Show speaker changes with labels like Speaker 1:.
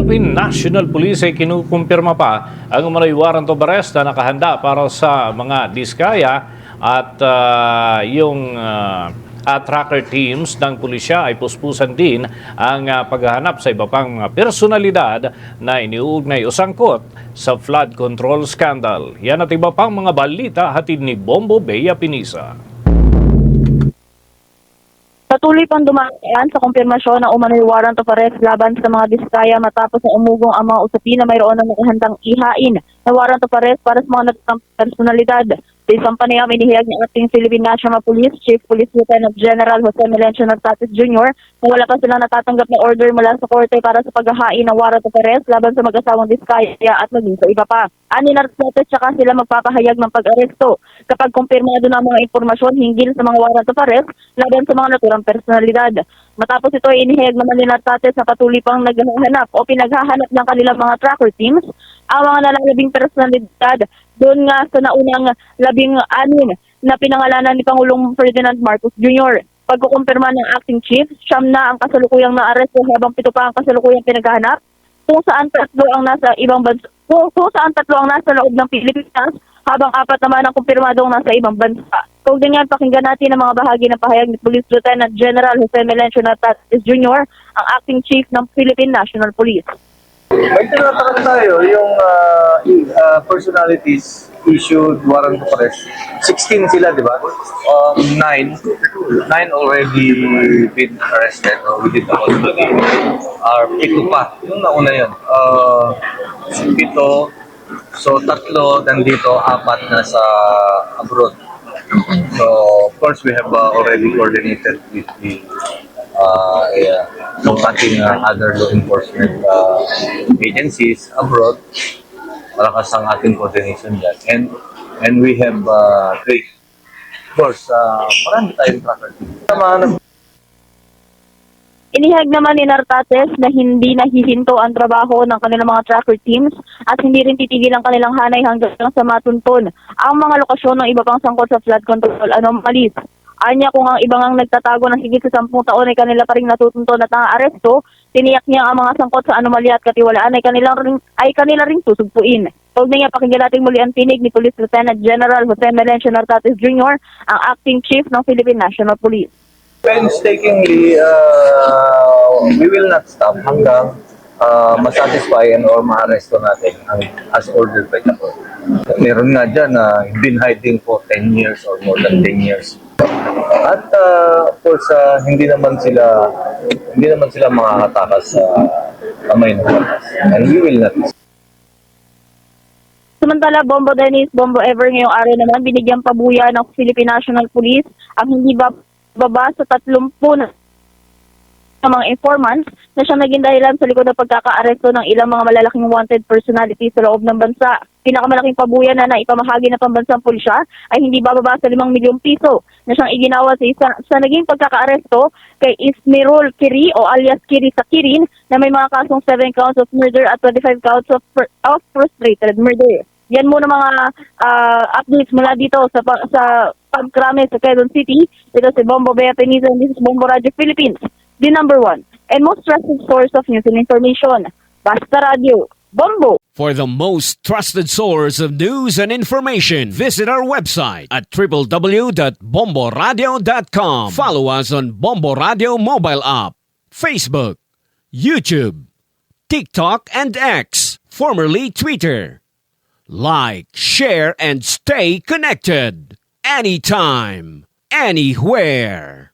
Speaker 1: Philippine National Police ay kinukumpirma pa ang umano'y warrant of arrest na nakahanda para sa mga diskaya at tracker teams ng pulisya ay puspusan din ang paghahanap sa iba pang mga personalidad na iniuugnay o sangkot sa flood control scandal. Yan at iba pang mga balita hatid ni Bombo Bea Pinisa.
Speaker 2: Patuloy pang dumaan sa kumpirmasyon ng umano'y warrant of arrest laban sa mga diskaya matapos na umugong ang mga usapin na mayroon ng nakahandang ihain na warrant of arrest para sa mga natutang personalidad. Sa isang panayam, inihayag ng ating Philippine National Police Chief Police Lieutenant General Jose Melencio Nartates Jr. na wala pa silang natatanggap na order mula sa korte para sa paghahain ng warrant of arrest laban sa mag-asawang diskaya at maging sa iba pa. Ani Nartates tsaka sila magpapahayag ng pag-aresto kapag kumpirmado na mga impormasyon hinggil sa mga warrant of arrest laban sa mga naturang personalidad. Matapos ito ay inihayag naman ni Nartates na patuloy pang naghahanap o pinaghahanap ng kanilang mga tracker teams ang mga nalalabing personalidad doon nga sa naunang 16 na pinangalanan ni Pangulong Ferdinand Marcos Jr. Pagkukumpirma ng acting chief, 9 na ang kasalukuyang naaresto habang 7 pa ang kasalukuyang pinaghahanap, kung saan 3 ang nasa ibang bansa, kung saan 3 ang nasa loob ng Pilipinas, habang 4 naman ang kumpirmadong nasa ibang bansa. Kung ganyan, pakinggan natin ang mga bahagi ng pahayag ni Police Lieutenant General Jose Melencio Nartates Jr., ang acting chief ng Philippine National Police.
Speaker 3: May tinatakan tayo yung personalities issued warrant of arrest. 16 sila, di ba? 9 already been arrested or we did the custody. Ito pa, yung nauna yun. 7, so 3 nandito, 4 na sa abroad. So, of course, we have already coordinated with the contacting other law enforcement agencies abroad. Malakas ang ating coordination dyan. And we have great, of course, marami tayong tracker.
Speaker 2: Inihag naman ni Nartates na hindi nahihinto ang trabaho ng kanilang mga tracker teams at hindi rin titigil ang kanilang hanay hanggang sa matunton ang mga lokasyon ng iba pang sangkot sa flood control anomalies. Anya kung ang ibang ang nagtatago ng higit sa 10 taon ay kanila pa rin natutunton at naaresto, tiniyak niya ang mga sangkot sa anomalya at katiwalaan ay kanila ring susugpuin. Huwag na niya pakinggan natin muli ang tinig ni Police Lieutenant General Jose Melencio Nartates Jr., ang acting chief ng Philippine National Police.
Speaker 3: Painstakingly, we will not stop hanggang masatisfy or ma-arresto natin as ordered by the court. Meron nga dyan na been hiding for 10 years or more than 10 years. At of course, hindi naman sila makakatakas sa kamay ng batas. And we will not.
Speaker 2: Samantala, Bombo Dennis, Bombo Ever ngayong araw naman, binigyang pabuya ng Philippine National Police ang hindi baba sa 30 ng mga informants na siyang naging dahilan sa likod ng pagkakaaresto ng ilang mga malalaking wanted personalities sa loob ng bansa. Pinakamalaking pabuya na naipamahagi ng pambansang pulisya ay hindi bababa sa 5 milyong piso na siyang iginawa sa naging pagkakaaresto kay Ismirul Kiri o alias Kiri Sakirin na may mga kasong 7 counts of murder at 25 counts of frustrated murder. Yan muna mga updates mula dito sa pagkrame sa Quezon City. Ito si Bombo Bea Pinisa and this is Bombo Radio Philippines, the #1 and most trusted source of news and information. Basta Radio, Bombo!
Speaker 4: For the most trusted source of news and information, visit our website at www.bomboradio.com. Follow us on Bombo Radio mobile app, Facebook, YouTube, TikTok, and X, formerly Twitter. Like, share, and stay connected. Anytime, anywhere.